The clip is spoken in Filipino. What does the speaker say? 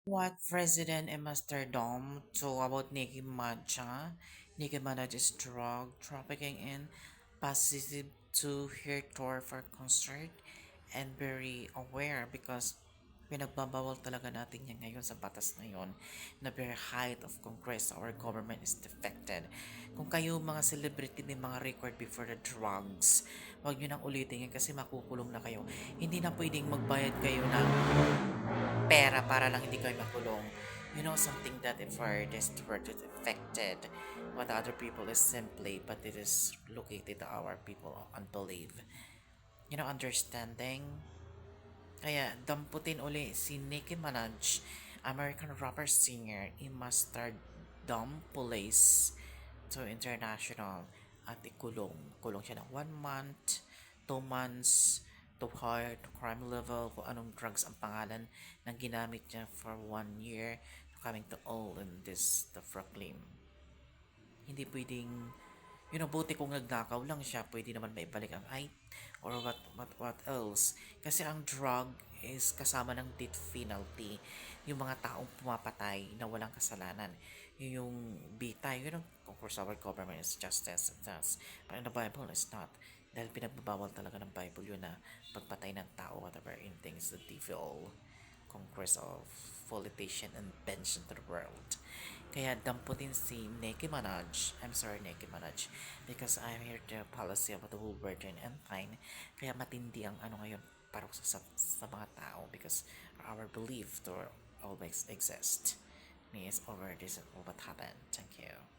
What President Amsterdam to about Nicki Minaj's drug trafficking in positive to her tour for concert and very aware because pinagbabawal talaga natin yan ngayon sa batas ngayon na very height of Congress, our government is defected. Kung kayo mga celebrity may mga record before the drugs, wag nyo nang ulitin yan kasi makukulong na kayo. Hindi na pwedeng magbayad kayo ng pera para lang hindi kayo makulong. You know something that if our this word is affected, what other people is simply, but it is located to our people unbelief. Understanding. Kaya damputin uli si Nicki Minaj, American rapper singer, i must dump police to international at ikulong. Kulong siya ng 1 month, 2 months, to higher to crime level, kung anong drugs ang pangalan ng ginamit niya for 1 year, coming to all in this the proclaim. Hindi pwedeng, buti kung nagnakaw lang siya, pwede naman maibalik ang height or what else. Kasi ang drug is kasama ng death penalty. Yung mga taong pumapatay na walang kasalanan. Yung bitay, of course, our government is justice and thus. But in the Bible, it's not. Dahil pinagbabawal talaga ng Bible yun na pagpatay ng tao, whatever, in things the devil conquest of politician and pension to the world. Kaya damputin si Nicki Minaj. I'm sorry, Nicki Minaj. Because I'm here the policy of the whole virgin and fine. Kaya matindi ang ngayon para sa mga tao because our belief to always exist. Me is over this what happened. Thank you.